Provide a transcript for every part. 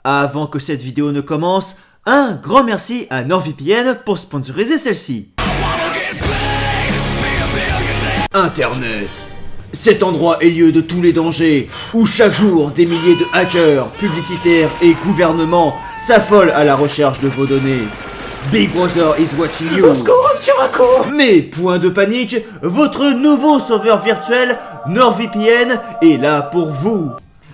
Avant que cette vidéo ne commence, un grand merci à NordVPN pour sponsoriser celle-ci. Internet. Cet endroit est lieu de tous les dangers, où chaque jour des milliers de hackers, publicitaires et gouvernements s'affolent à la recherche de vos données. Big Brother is watching you. Mais point de panique, votre nouveau sauveur virtuel NordVPN est là pour vous.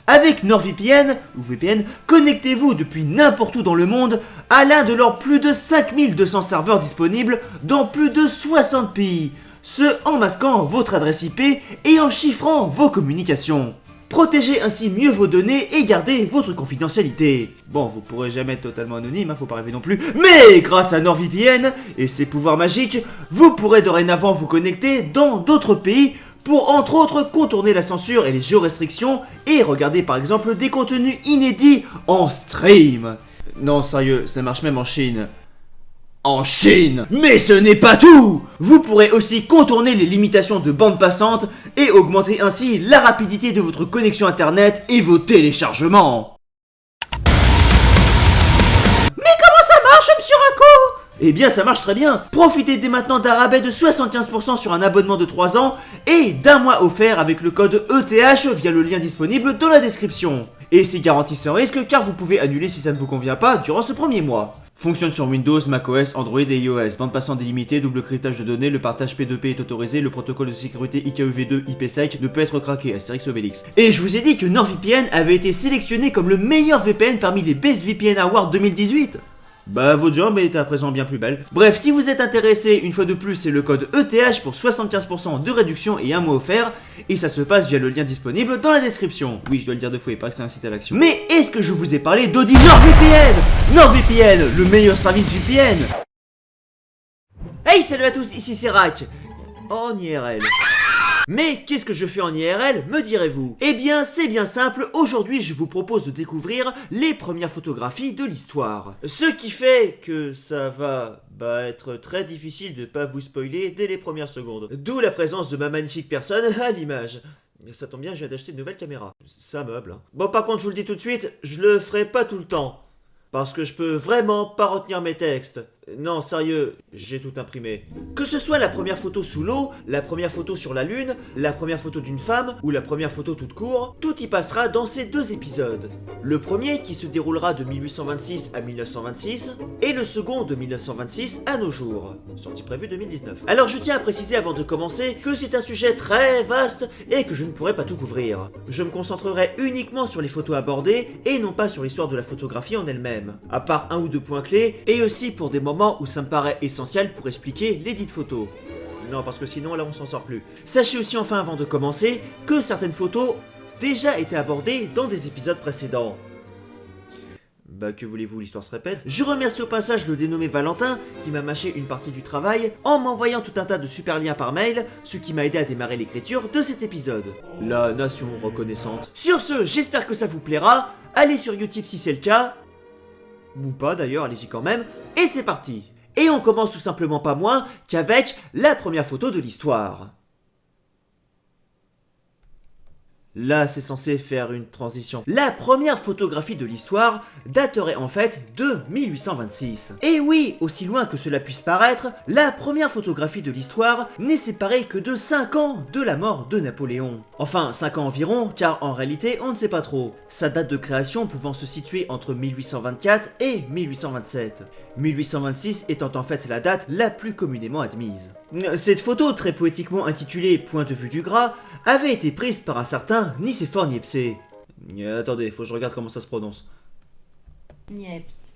Avec NordVPN, ou VPN, connectez-vous depuis n'importe où dans le monde à l'un de leurs plus de 5200 serveurs disponibles dans plus de 60 pays, ce en masquant votre adresse IP et en chiffrant vos communications. Protégez ainsi mieux vos données et gardez votre confidentialité. Bon, vous pourrez jamais être totalement anonyme, faut pas rêver non plus, mais grâce à NordVPN et ses pouvoirs magiques, vous pourrez dorénavant vous connecter dans d'autres pays pour entre autres contourner la censure et les géorestrictions et regarder par exemple des contenus inédits en stream. Non sérieux, ça marche même en Chine. En Chine. Mais ce n'est pas tout. Vous pourrez aussi contourner les limitations de bande passante et augmenter ainsi la rapidité de votre connexion internet et vos téléchargements. Mais comment ça marche, monsieur Racco? Eh bien ça marche très bien. Profitez dès maintenant d'un rabais de 75% sur un abonnement de 3 ans et d'un mois offert avec le code ETH via le lien disponible dans la description. Et c'est garanti sans risque car vous pouvez annuler si ça ne vous convient pas durant ce premier mois. Fonctionne sur Windows, macOS, Android et iOS. Bande passante délimitée, double cryptage de données, le partage P2P est autorisé, le protocole de sécurité IKEv2 IPsec ne peut être craqué, Astérix Obélix. Et je vous ai dit que NordVPN avait été sélectionné comme le meilleur VPN parmi les Best VPN Awards 2018. Bah votre jambe est à présent bien plus belle. Bref, si vous êtes intéressé, une fois de plus, c'est le code ETH pour 75% de réduction et un mois offert. Et ça se passe via le lien disponible dans la description. Oui, je dois le dire deux fois et pas que c'est un site à l'action. Mais est-ce que je vous ai parlé d'Audi NordVPN? NordVPN, le meilleur service VPN. Hey, salut à tous, ici c'est Rack. En IRL. Mais qu'est-ce que je fais en IRL, me direz-vous? Eh bien, c'est bien simple, aujourd'hui je vous propose de découvrir les premières photographies de l'histoire. Ce qui fait que ça va être très difficile de pas vous spoiler dès les premières secondes. D'où la présence de ma magnifique personne à l'image. Ça tombe bien, je viens d'acheter une nouvelle caméra. C'est un meuble, hein. Bon, par contre, je vous le dis tout de suite, je le ferai pas tout le temps. Parce que je peux vraiment pas retenir mes textes. Non, sérieux, j'ai tout imprimé. Que ce soit la première photo sous l'eau, la première photo sur la lune, la première photo d'une femme ou la première photo toute court, tout y passera dans ces deux épisodes. Le premier qui se déroulera de 1826 à 1926 et le second de 1926 à nos jours. Sortie prévue 2019. Alors je tiens à préciser avant de commencer que c'est un sujet très vaste et que je ne pourrai pas tout couvrir. Je me concentrerai uniquement sur les photos abordées et non pas sur l'histoire de la photographie en elle-même. À part un ou deux points clés et aussi pour des moments où ça me paraît essentiel pour expliquer les dites photos. Non, parce que sinon là on s'en sort plus. Sachez aussi enfin avant de commencer que certaines photos ont déjà été abordées dans des épisodes précédents. Bah que voulez-vous, l'histoire se répète. Je remercie au passage le dénommé Valentin qui m'a mâché une partie du travail en m'envoyant tout un tas de super liens par mail, ce qui m'a aidé à démarrer l'écriture de cet épisode. La nation reconnaissante. Sur ce, j'espère que ça vous plaira. Allez sur Utip si c'est le cas. Ou pas d'ailleurs, allez-y quand même, et c'est parti. Et on commence tout simplement pas moins qu'avec la première photo de l'histoire. Là, c'est censé faire une transition. La première photographie de l'histoire daterait en fait de 1826. Et oui, aussi loin que cela puisse paraître, la première photographie de l'histoire n'est séparée que de 5 ans de la mort de Napoléon. Enfin, 5 ans environ, car en réalité, on ne sait pas trop. Sa date de création pouvant se situer entre 1824 et 1827. 1826 étant en fait la date la plus communément admise. Cette photo, très poétiquement intitulée Point de vue du Gras, avait été prise par un certain Nicéphore Niepce. Attendez, faut que je regarde comment ça se prononce. Niepce.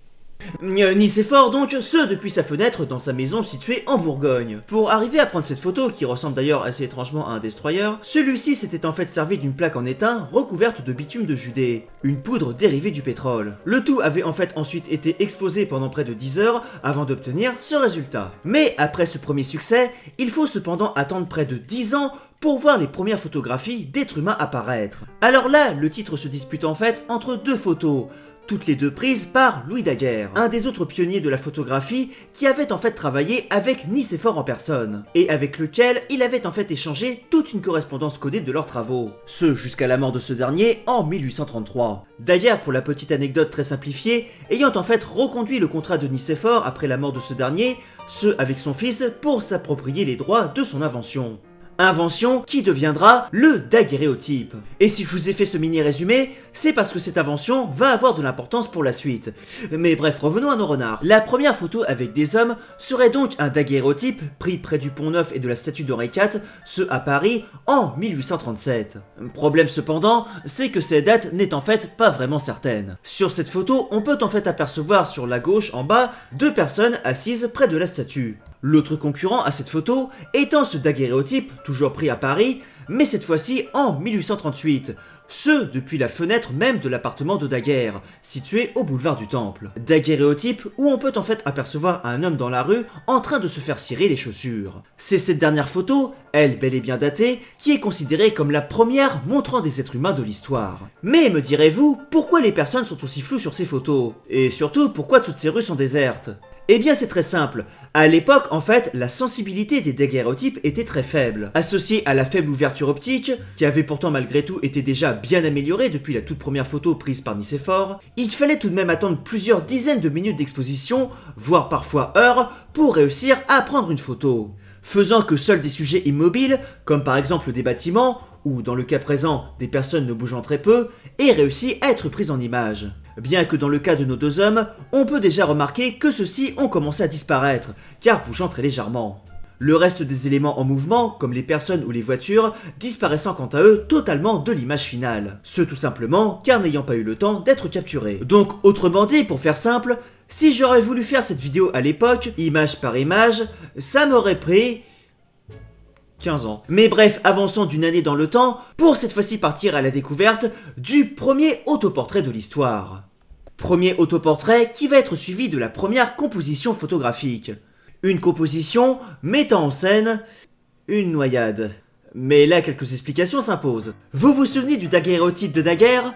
Nicéphore donc, ce depuis sa fenêtre dans sa maison située en Bourgogne. Pour arriver à prendre cette photo, qui ressemble d'ailleurs assez étrangement à un destroyer, celui-ci s'était en fait servi d'une plaque en étain recouverte de bitume de Judée, une poudre dérivée du pétrole. Le tout avait en fait ensuite été exposé pendant près de 10 heures avant d'obtenir ce résultat. Mais après ce premier succès, il faut cependant attendre près de 10 ans pour voir les premières photographies d'êtres humains apparaître. Alors là, le titre se dispute en fait entre deux photos. toutes les deux prises par Louis Daguerre, un des autres pionniers de la photographie qui avait en fait travaillé avec Nicéphore en personne, et avec lequel il avait en fait échangé toute une correspondance codée de leurs travaux, ce jusqu'à la mort de ce dernier en 1833. Daguerre, pour la petite anecdote très simplifiée, ayant en fait reconduit le contrat de Nicéphore après la mort de ce dernier, ce avec son fils pour s'approprier les droits de son invention. Invention qui deviendra le daguerréotype. Et si je vous ai fait ce mini résumé, c'est parce que cette invention va avoir de l'importance pour la suite. Mais bref, revenons à nos renards. La première photo avec des hommes serait donc un daguerréotype pris près du Pont Neuf et de la statue d'Henri IV, ce à Paris, en 1837. Problème cependant, c'est que cette date n'est en fait pas vraiment certaine. Sur cette photo, on peut en fait apercevoir sur la gauche en bas 2 personnes assises près de la statue. L'autre concurrent à cette photo étant ce daguerréotype, toujours pris à Paris, mais cette fois-ci en 1838, ce depuis la fenêtre même de l'appartement de Daguerre, situé au boulevard du Temple. Daguerréotype où on peut en fait apercevoir un homme dans la rue en train de se faire cirer les chaussures. C'est cette dernière photo, elle bel et bien datée, qui est considérée comme la première montrant des êtres humains de l'histoire. Mais me direz-vous, pourquoi les personnes sont aussi floues sur ces photos? Et surtout, pourquoi toutes ces rues sont désertes? Eh bien c'est très simple, à l'époque en fait la sensibilité des daguerréotypes était très faible. Associée à la faible ouverture optique, qui avait pourtant malgré tout été déjà bien améliorée depuis la toute première photo prise par Nicéphore, il fallait tout de même attendre plusieurs dizaines de minutes d'exposition, voire parfois heures, pour réussir à prendre une photo. Faisant que seuls des sujets immobiles, comme par exemple des bâtiments, ou dans le cas présent des personnes ne bougeant très peu, aient réussi à être prises en image. Bien que dans le cas de nos 2 hommes, on peut déjà remarquer que ceux-ci ont commencé à disparaître, car bougeant très légèrement. Le reste des éléments en mouvement, comme les personnes ou les voitures, disparaissant quant à eux totalement de l'image finale. Ce tout simplement car n'ayant pas eu le temps d'être capturés. Donc autrement dit, pour faire simple, si j'aurais voulu faire cette vidéo à l'époque, image par image, ça m'aurait pris 15 ans. Mais bref, avançons d'une année dans le temps, pour cette fois-ci partir à la découverte du premier autoportrait de l'histoire. Premier autoportrait qui va être suivi de la première composition photographique. Une composition mettant en scène une noyade. Mais là, quelques explications s'imposent. Vous vous souvenez du daguerréotype de Daguerre ?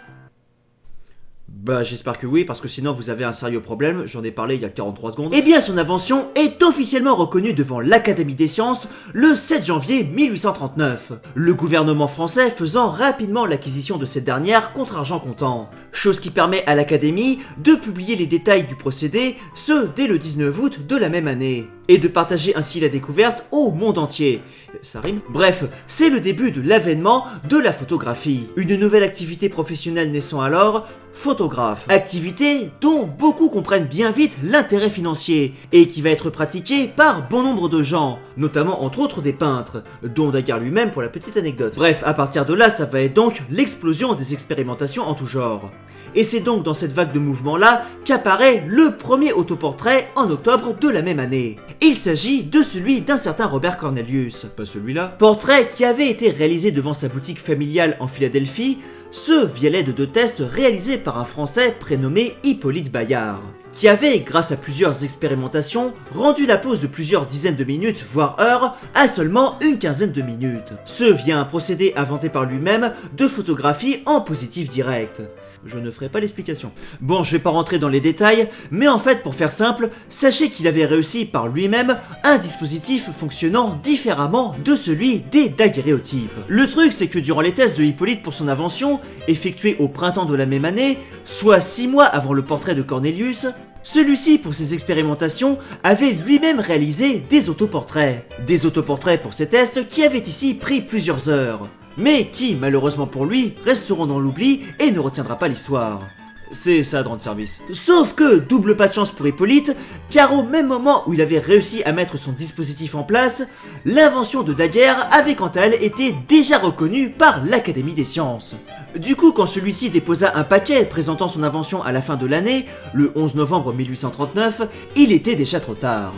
Bah j'espère que oui, parce que sinon vous avez un sérieux problème, j'en ai parlé il y a 43 secondes. Eh bien son invention est officiellement reconnue devant l'Académie des sciences le 7 janvier 1839, le gouvernement français faisant rapidement l'acquisition de cette dernière contre argent comptant. Chose qui permet à l'Académie de publier les détails du procédé, ce dès le 19 août de la même année. Et de partager ainsi la découverte au monde entier. Ça rime. Bref, c'est le début de l'avènement de la photographie. Une nouvelle activité professionnelle naissant alors, photographe. Activité dont beaucoup comprennent bien vite l'intérêt financier, et qui va être pratiquée par bon nombre de gens, notamment entre autres des peintres, dont Daguerre lui-même pour la petite anecdote. Bref, à partir de là, ça va être donc l'explosion des expérimentations en tout genre. Et c'est donc dans cette vague de mouvements-là qu'apparaît le premier autoportrait en octobre de la même année. Il s'agit de celui d'un certain Robert Cornelius. Pas celui-là. Portrait qui avait été réalisé devant sa boutique familiale en Philadelphie, ce via l'aide de tests réalisés par un Français prénommé Hippolyte Bayard, qui avait, grâce à plusieurs expérimentations, rendu la pose de plusieurs dizaines de minutes, voire heures, à seulement une quinzaine de minutes. Ce via un procédé inventé par lui-même de photographie en positif direct. Je ne ferai pas l'explication. Bon, je vais pas rentrer dans les détails, mais en fait, pour faire simple, sachez qu'il avait réussi par lui-même un dispositif fonctionnant différemment de celui des daguerréotypes. Le truc, c'est que durant les tests de Hippolyte pour son invention, effectués au printemps de la même année, soit 6 mois avant le portrait de Cornelius, celui-ci, pour ses expérimentations, avait lui-même réalisé des autoportraits. Des autoportraits pour ces tests qui avaient ici pris plusieurs heures, mais qui, malheureusement pour lui, resteront dans l'oubli et ne retiendra pas l'histoire. C'est ça de rendre service. Sauf que, double pas de chance pour Hippolyte, car au même moment où il avait réussi à mettre son dispositif en place, l'invention de Daguerre avait quant à elle été déjà reconnue par l'Académie des sciences. Du coup, quand celui-ci déposa un paquet présentant son invention à la fin de l'année, le 11 novembre 1839, il était déjà trop tard.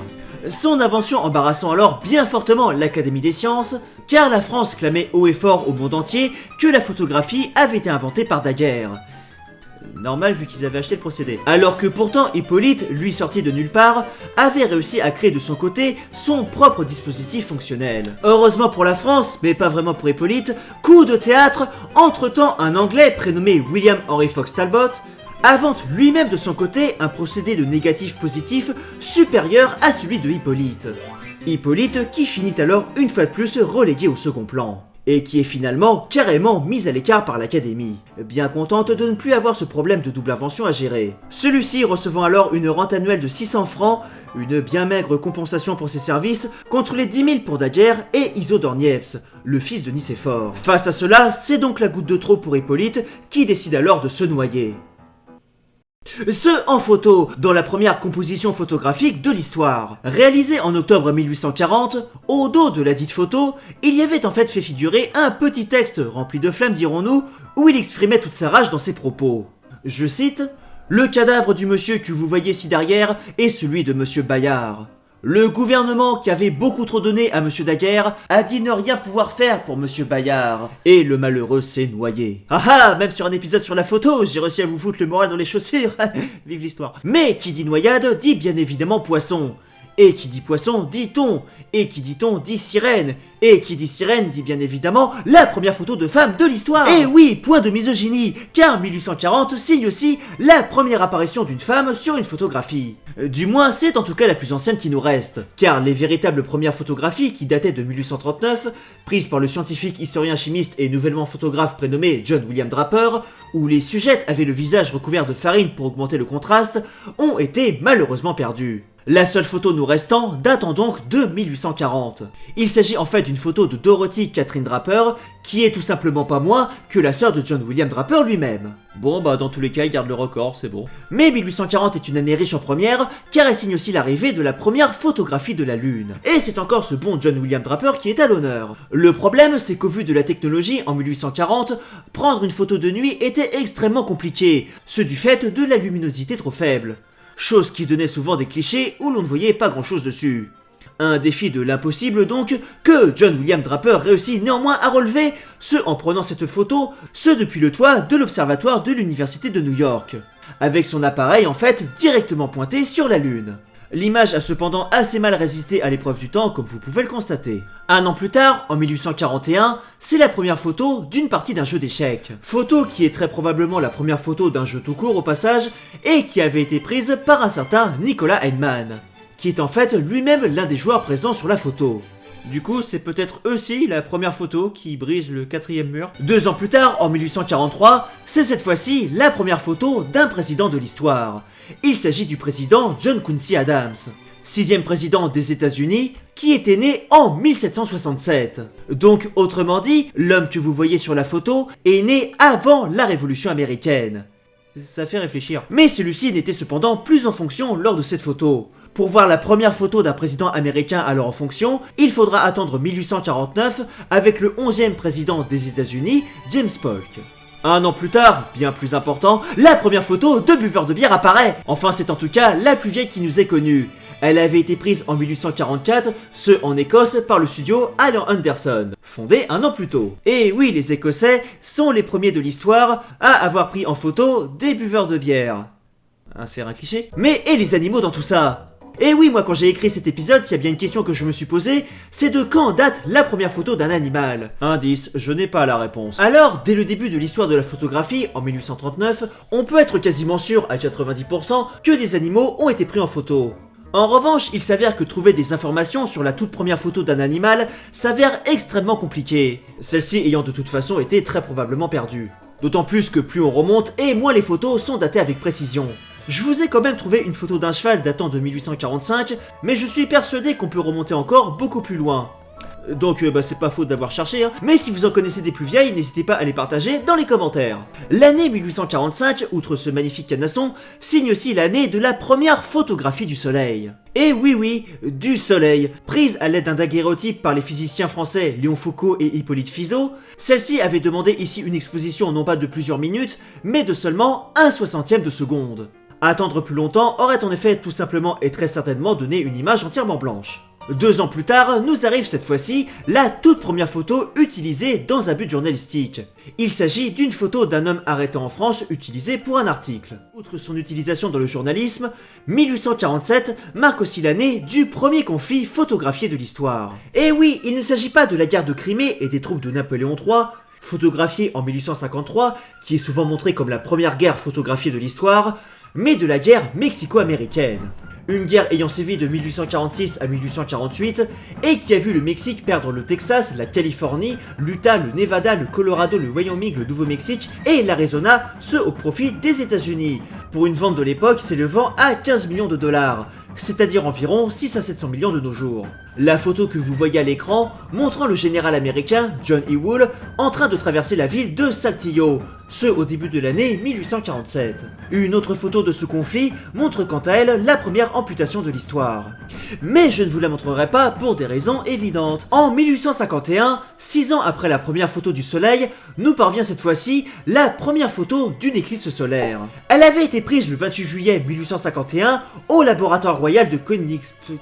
Son invention embarrassant alors bien fortement l'Académie des sciences, car la France clamait haut et fort au monde entier que la photographie avait été inventée par Daguerre. Normal vu qu'ils avaient acheté le procédé. Alors que pourtant Hippolyte, lui sorti de nulle part, avait réussi à créer de son côté son propre dispositif fonctionnel. Heureusement pour la France, mais pas vraiment pour Hippolyte, coup de théâtre, entre-temps un Anglais prénommé William Henry Fox Talbot invente lui-même de son côté un procédé de négatif positif supérieur à celui de Hippolyte. Hippolyte qui finit alors une fois de plus relégué au second plan, et qui est finalement carrément mise à l'écart par l'Académie, bien contente de ne plus avoir ce problème de double invention à gérer. Celui-ci recevant alors une rente annuelle de 600 francs, une bien maigre compensation pour ses services, contre les 10 000 pour Daguerre et Isidore Niepce, le fils de Nicéphore. Face à cela, c'est donc la goutte de trop pour Hippolyte, qui décide alors de se noyer. Ce en photo, dans la première composition photographique de l'histoire. Réalisée en octobre 1840, au dos de la dite photo, il y avait en fait fait figurer un petit texte rempli de flammes, dirons-nous, où il exprimait toute sa rage dans ses propos. Je cite « Le cadavre du monsieur que vous voyez ci derrière est celui de monsieur Bayard. Le gouvernement qui avait beaucoup trop donné à monsieur Daguerre a dit ne rien pouvoir faire pour monsieur Bayard. Et le malheureux s'est noyé. Ah ah, même sur un épisode sur la photo, j'ai réussi à vous foutre le moral dans les chaussures. Vive l'histoire. Mais qui dit noyade dit bien évidemment poisson. Et qui dit poisson dit thon. Et qui dit thon dit sirène. Et qui dit sirène dit bien évidemment la première photo de femme de l'histoire. Et oui, point de misogynie, car 1840 signe aussi la première apparition d'une femme sur une photographie. Du moins, c'est en tout cas la plus ancienne qui nous reste, car les véritables premières photographies qui dataient de 1839, prises par le scientifique, historien chimiste et nouvellement photographe prénommé John William Draper, où les sujettes avaient le visage recouvert de farine pour augmenter le contraste, ont été malheureusement perdues. La seule photo nous restant datant donc de 1840. Il s'agit en fait d'une photo de Dorothy Catherine Draper, qui est tout simplement pas moins que la sœur de John William Draper lui-même. Bon bah dans tous les cas il garde le record, c'est bon. Mais 1840 est une année riche en premières, car elle signe aussi l'arrivée de la première photographie de la Lune. Et c'est encore ce bon John William Draper qui est à l'honneur. Le problème c'est qu'au vu de la technologie en 1840, prendre une photo de nuit était extrêmement compliqué, ce du fait de la luminosité trop faible. Chose qui donnait souvent des clichés où l'on ne voyait pas grand chose dessus. Un défi de l'impossible donc, que John William Draper réussit néanmoins à relever, ce en prenant cette photo, ce depuis le toit de l'observatoire de l'université de New York, avec son appareil en fait directement pointé sur la Lune. L'image a cependant assez mal résisté à l'épreuve du temps, comme vous pouvez le constater. Un an plus tard, en 1841, c'est la première photo d'une partie d'un jeu d'échecs. Photo qui est très probablement la première photo d'un jeu tout court au passage, et qui avait été prise par un certain Nicolas Heinemann, qui est en fait lui-même l'un des joueurs présents sur la photo. Du coup, c'est peut-être aussi la première photo qui brise le 4e mur. 2 ans plus tard, en 1843, c'est cette fois-ci la première photo d'un président de l'histoire. Il s'agit du président John Quincy Adams, 6e président des États-Unis, qui était né en 1767. Donc, autrement dit, l'homme que vous voyez sur la photo est né avant la Révolution américaine. Ça fait réfléchir. Mais celui-ci n'était cependant plus en fonction lors de cette photo. Pour voir la première photo d'un président américain alors en fonction, il faudra attendre 1849 avec le 11e président des États-Unis, James Polk. Un an plus tard, bien plus important, la première photo de buveur de bière apparaît. Enfin, c'est en tout cas la plus vieille qui nous est connue. Elle avait été prise en 1844, ce en Écosse par le studio Alan Anderson, fondé un an plus tôt. Et oui, les Écossais sont les premiers de l'histoire à avoir pris en photo des buveurs de bière. C'est un cliché. Mais et les animaux dans tout ça ? Et oui, moi quand j'ai écrit cet épisode, s'il y a bien une question que je me suis posée, c'est de quand date la première photo d'un animal. Indice, je n'ai pas la réponse. Alors, dès le début de l'histoire de la photographie, en 1839, on peut être quasiment sûr à 90% que des animaux ont été pris en photo. En revanche, il s'avère que trouver des informations sur la toute première photo d'un animal s'avère extrêmement compliqué, celle-ci ayant de toute façon été très probablement perdue. D'autant plus que plus on remonte et moins les photos sont datées avec précision. Je vous ai quand même trouvé une photo d'un cheval datant de 1845, mais je suis persuadé qu'on peut remonter encore beaucoup plus loin. Donc c'est pas faute d'avoir cherché, hein. Mais si vous en connaissez des plus vieilles, n'hésitez pas à les partager dans les commentaires. L'année 1845, outre ce magnifique canasson, signe aussi l'année de la première photographie du soleil. Et oui, du soleil. Prise à l'aide d'un daguerréotype par les physiciens français Léon Foucault et Hippolyte Fizeau, celle-ci avait demandé ici une exposition non pas de plusieurs minutes, mais de seulement 1/60e de seconde. Attendre plus longtemps aurait en effet tout simplement et très certainement donné une image entièrement blanche. 2 ans plus tard, nous arrive cette fois-ci la toute première photo utilisée dans un but journalistique. Il s'agit d'une photo d'un homme arrêté en France utilisée pour un article. Outre son utilisation dans le journalisme, 1847 marque aussi l'année du premier conflit photographié de l'histoire. Et oui, il ne s'agit pas de la guerre de Crimée et des troupes de Napoléon III, photographiée en 1853, qui est souvent montrée comme la première guerre photographiée de l'histoire, mais de la guerre mexico-américaine. Une guerre ayant sévi de 1846 à 1848 et qui a vu le Mexique perdre le Texas, la Californie, l'Utah, le Nevada, le Colorado, le Wyoming, le Nouveau-Mexique et l'Arizona, ce au profit des États-Unis, pour une vente de l'époque s'élevant à 15 millions de dollars, c'est-à-dire environ 6 à 700 millions de nos jours. La photo que vous voyez à l'écran montrant le général américain John Ewell en train de traverser la ville de Saltillo, ce au début de l'année 1847. Une autre photo de ce conflit montre quant à elle la première amputation de l'histoire. Mais je ne vous la montrerai pas pour des raisons évidentes. En 1851, 6 ans après la première photo du soleil, nous parvient cette fois-ci la première photo d'une éclipse solaire. Elle avait été prise le 28 juillet 1851 au laboratoire royal de Königsberg.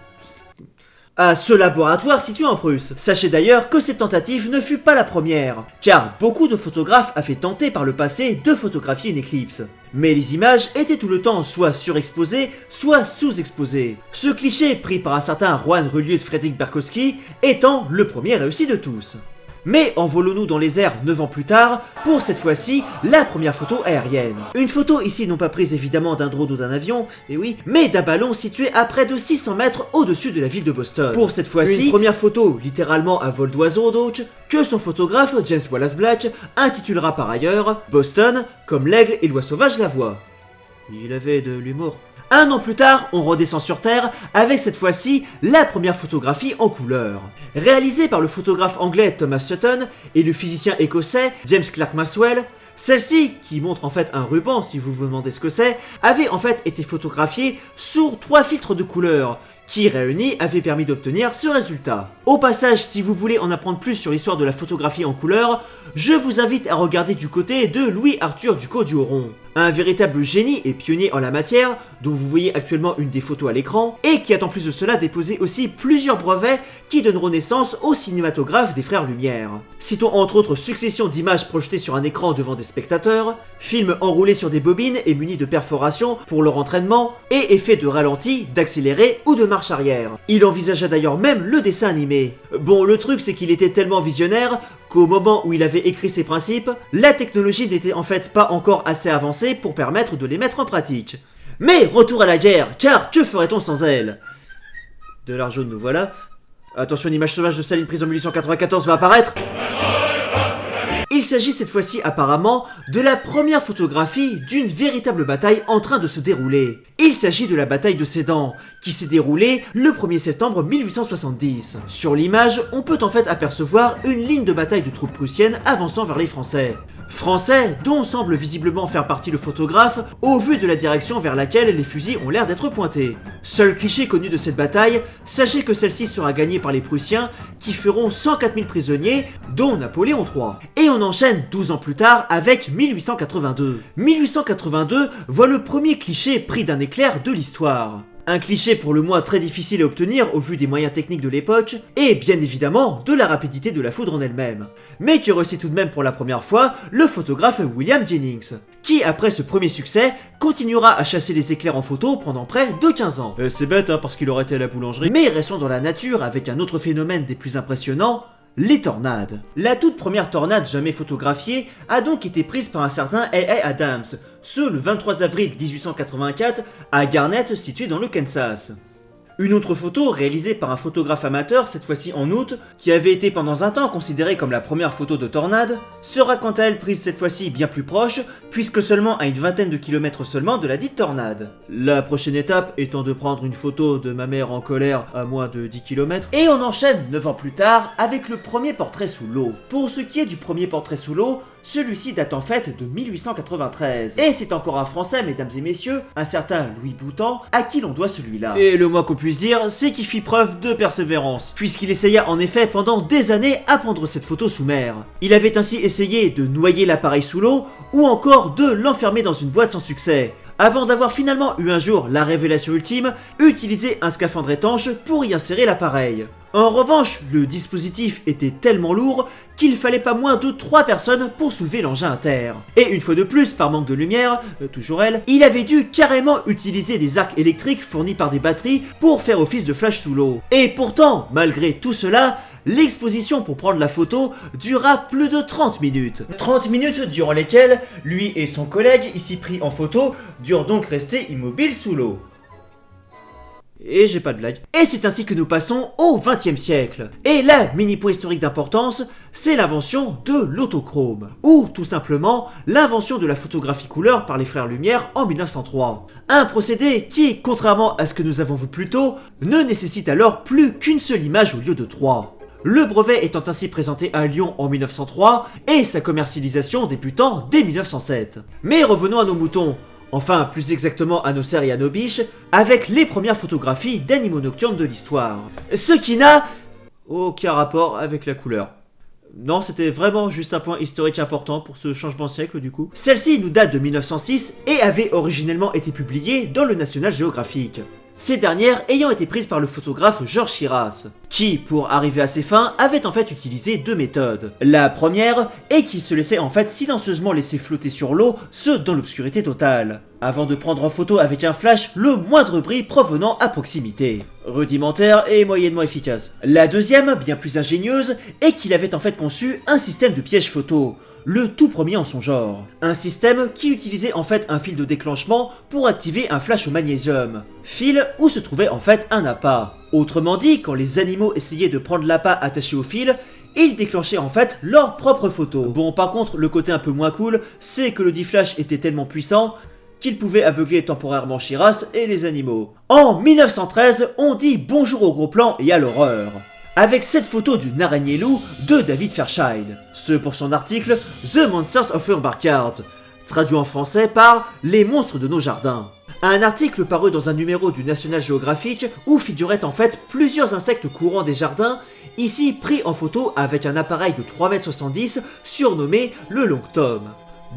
À ce laboratoire situé en Prusse. Sachez d'ailleurs que cette tentative ne fut pas la première, car beaucoup de photographes avaient tenté par le passé de photographier une éclipse. Mais les images étaient tout le temps soit surexposées, soit sous-exposées. Ce cliché pris par un certain Juan Julius Friedrich Berkowski étant le premier réussi de tous. Mais envolons-nous dans les airs 9 ans plus tard, pour cette fois-ci, la première photo aérienne. Une photo ici non pas prise évidemment d'un drone ou d'un avion, et oui, mais d'un ballon situé à près de 600 mètres au-dessus de la ville de Boston. Pour cette fois-ci, une première photo littéralement à vol d'oiseau donc, que son photographe James Wallace Black intitulera par ailleurs Boston, comme l'aigle et l'oie sauvage la voient. Il avait de l'humour. Un an plus tard, on redescend sur Terre avec cette fois-ci la première photographie en couleur. Réalisée par le photographe anglais Thomas Sutton et le physicien écossais James Clerk Maxwell, celle-ci, qui montre en fait un ruban si vous vous demandez ce que c'est, avait en fait été photographiée sur 3 filtres de couleur, qui réunis avaient permis d'obtenir ce résultat. Au passage, si vous voulez en apprendre plus sur l'histoire de la photographie en couleur, je vous invite à regarder du côté de Louis-Arthur Ducos-Duoron, un véritable génie et pionnier en la matière, dont vous voyez actuellement une des photos à l'écran, et qui a en plus de cela déposé aussi plusieurs brevets qui donneront naissance au cinématographe des Frères Lumière. Citons entre autres succession d'images projetées sur un écran devant des spectateurs, films enroulés sur des bobines et munis de perforations pour leur entraînement, et effets de ralenti, d'accéléré ou de marche arrière. Il envisagea d'ailleurs même le dessin animé. Bon, le truc c'est qu'il était tellement visionnaire qu'au moment où il avait écrit ses principes, la technologie n'était en fait pas encore assez avancée pour permettre de les mettre en pratique. Mais retour à la guerre, car que ferait-on sans elle? De l'art jaune, nous voilà. Attention, une image sauvage de Staline prise en 1894 va apparaître. Il s'agit cette fois-ci apparemment de la première photographie d'une véritable bataille en train de se dérouler. Il s'agit de la bataille de Sedan, qui s'est déroulée le 1er septembre 1870. Sur l'image, on peut en fait apercevoir une ligne de bataille de troupes prussiennes avançant vers les Français. Français dont semble visiblement faire partie le photographe au vu de la direction vers laquelle les fusils ont l'air d'être pointés. Seul cliché connu de cette bataille, sachez que celle-ci sera gagnée par les Prussiens qui feront 104 000 prisonniers, dont Napoléon III. Et on enchaîne 12 ans plus tard avec 1882. 1882 voit le premier cliché pris d'un éclair de l'histoire. Un cliché pour le moins très difficile à obtenir au vu des moyens techniques de l'époque, et bien évidemment de la rapidité de la foudre en elle-même. Mais qui réussit tout de même pour la première fois le photographe William Jennings, qui après ce premier succès, continuera à chasser les éclairs en photo pendant près de 15 ans. C'est bête parce qu'il aurait été à la boulangerie. Mais restons dans la nature avec un autre phénomène des plus impressionnants, les tornades. La toute première tornade jamais photographiée a donc été prise par un certain A.A. Adams, ce le 23 avril 1884 à Garnett, situé dans le Kansas. Une autre photo, réalisée par un photographe amateur, cette fois-ci en août, qui avait été pendant un temps considérée comme la première photo de tornade, sera quant à elle prise cette fois-ci bien plus proche, puisque seulement à une vingtaine de kilomètres seulement de la dite tornade. La prochaine étape étant de prendre une photo de ma mère en colère à moins de 10 km, et on enchaîne 9 ans plus tard avec le premier portrait sous l'eau. Pour ce qui est du premier portrait sous l'eau, celui-ci date en fait de 1893. Et c'est encore un Français, mesdames et messieurs, un certain Louis Boutan, à qui l'on doit celui-là. Et le moins qu'on puisse dire, c'est qu'il fit preuve de persévérance, puisqu'il essaya en effet pendant des années à prendre cette photo sous mer. Il avait ainsi essayé de noyer l'appareil sous l'eau, ou encore de l'enfermer dans une boîte sans succès, avant d'avoir finalement eu un jour la révélation ultime, utiliser un scaphandre étanche pour y insérer l'appareil. En revanche, le dispositif était tellement lourd qu'il fallait pas moins de 3 personnes pour soulever l'engin à terre. Et une fois de plus, par manque de lumière, toujours elle, il avait dû carrément utiliser des arcs électriques fournis par des batteries pour faire office de flash sous l'eau. Et pourtant, malgré tout cela, l'exposition pour prendre la photo dura plus de 30 minutes. 30 minutes durant lesquelles lui et son collègue, ici pris en photo, durent donc rester immobiles sous l'eau. Et j'ai pas de blague. Et c'est ainsi que nous passons au XXe siècle. Et là, mini point historique d'importance, c'est l'invention de l'autochrome. Ou tout simplement, l'invention de la photographie couleur par les frères Lumière en 1903. Un procédé qui, contrairement à ce que nous avons vu plus tôt, ne nécessite alors plus qu'une seule image au lieu de 3. Le brevet étant ainsi présenté à Lyon en 1903 et sa commercialisation débutant dès 1907. Mais revenons à nos moutons. Enfin, plus exactement à nos cerfs et à nos biches, avec les premières photographies d'animaux nocturnes de l'histoire. Ce qui n'a aucun rapport avec la couleur. Non, c'était vraiment juste un point historique important pour ce changement de siècle du coup. Celle-ci nous date de 1906 et avait originellement été publiée dans le National Geographic. Ces dernières ayant été prises par le photographe Georges Chiras, qui, pour arriver à ses fins, avait en fait utilisé deux méthodes. La première est qu'il se laissait en fait silencieusement laisser flotter sur l'eau, ce dans l'obscurité totale, avant de prendre en photo avec un flash le moindre bruit provenant à proximité. Rudimentaire et moyennement efficace. La deuxième, bien plus ingénieuse, est qu'il avait en fait conçu un système de piège photo, le tout premier en son genre. Un système qui utilisait en fait un fil de déclenchement pour activer un flash au magnésium. Fil où se trouvait en fait un appât. Autrement dit, quand les animaux essayaient de prendre l'appât attaché au fil, ils déclenchaient en fait leur propre photo. Bon, par contre, le côté un peu moins cool, c'est que le dit flash était tellement puissant qu'il pouvait aveugler temporairement Chiras et les animaux. En 1913, on dit bonjour au gros plan et à l'horreur, avec cette photo d'une araignée loup de David Fairchild. Ce pour son article The Monsters of Our Backyards, traduit en français par Les monstres de nos jardins. Un article paru dans un numéro du National Geographic où figuraient en fait plusieurs insectes courants des jardins, ici pris en photo avec un appareil de 3,70 m surnommé le Long Tom.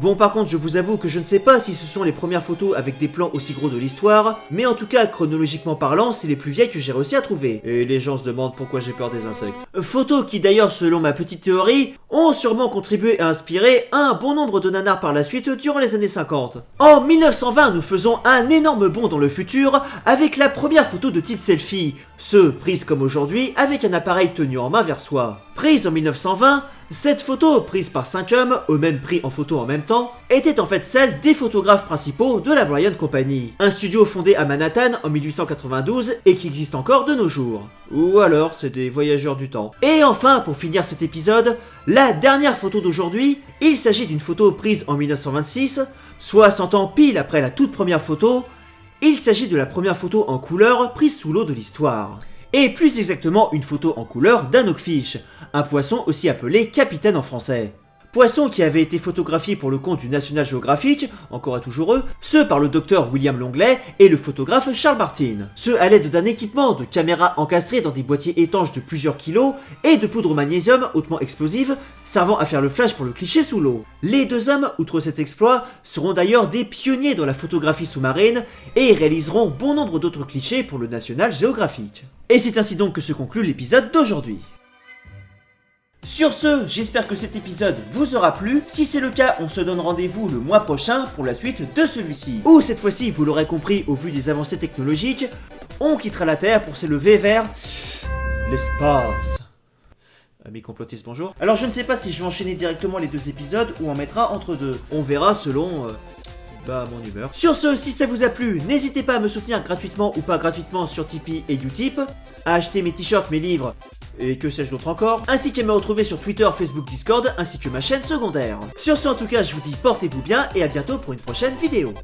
Bon, par contre, je vous avoue que je ne sais pas si ce sont les premières photos avec des plans aussi gros de l'histoire, mais en tout cas, chronologiquement parlant, c'est les plus vieilles que j'ai réussi à trouver. Et les gens se demandent pourquoi j'ai peur des insectes. Photos qui d'ailleurs, selon ma petite théorie, ont sûrement contribué à inspirer un bon nombre de nanars par la suite durant les années 50. En 1920, nous faisons un énorme bond dans le futur avec la première photo de type selfie, prise comme aujourd'hui avec un appareil tenu en main vers soi. Prise en 1920, cette photo, prise par 5 hommes, eux-mêmes pris en photo en même temps, était en fait celle des photographes principaux de la Brian Company, un studio fondé à Manhattan en 1892 et qui existe encore de nos jours. Ou alors c'est des voyageurs du temps. Et enfin, pour finir cet épisode, la dernière photo d'aujourd'hui, il s'agit d'une photo prise en 1926, soit 100 ans pile après la toute première photo. Il s'agit de la première photo en couleur prise sous l'eau de l'histoire. Et plus exactement une photo en couleur d'un hawkfish, un poisson aussi appelé capitaine en français. Poisson qui avait été photographié pour le compte du National Geographic, encore et toujours eux, ce par le docteur William Longley et le photographe Charles Martin. Ce à l'aide d'un équipement de caméras encastrées dans des boîtiers étanches de plusieurs kilos et de poudre magnésium hautement explosive, servant à faire le flash pour le cliché sous l'eau. Les deux hommes, outre cet exploit, seront d'ailleurs des pionniers dans la photographie sous-marine et réaliseront bon nombre d'autres clichés pour le National Geographic. Et c'est ainsi donc que se conclut l'épisode d'aujourd'hui. Sur ce, j'espère que cet épisode vous aura plu. Si c'est le cas, on se donne rendez-vous le mois prochain pour la suite de celui-ci. Où cette fois-ci, vous l'aurez compris au vu des avancées technologiques, on quittera la Terre pour s'élever vers l'espace. Amis complotistes, bonjour. Alors je ne sais pas si je vais enchaîner directement les deux épisodes ou en mettra entre deux. On verra selon... mon humeur. Sur ce, si ça vous a plu, n'hésitez pas à me soutenir gratuitement ou pas gratuitement sur Tipeee et Utip, à acheter mes t-shirts, mes livres, et que sais-je d'autre encore, ainsi qu'à me retrouver sur Twitter, Facebook, Discord, ainsi que ma chaîne secondaire. Sur ce, en tout cas, je vous dis portez-vous bien et à bientôt pour une prochaine vidéo.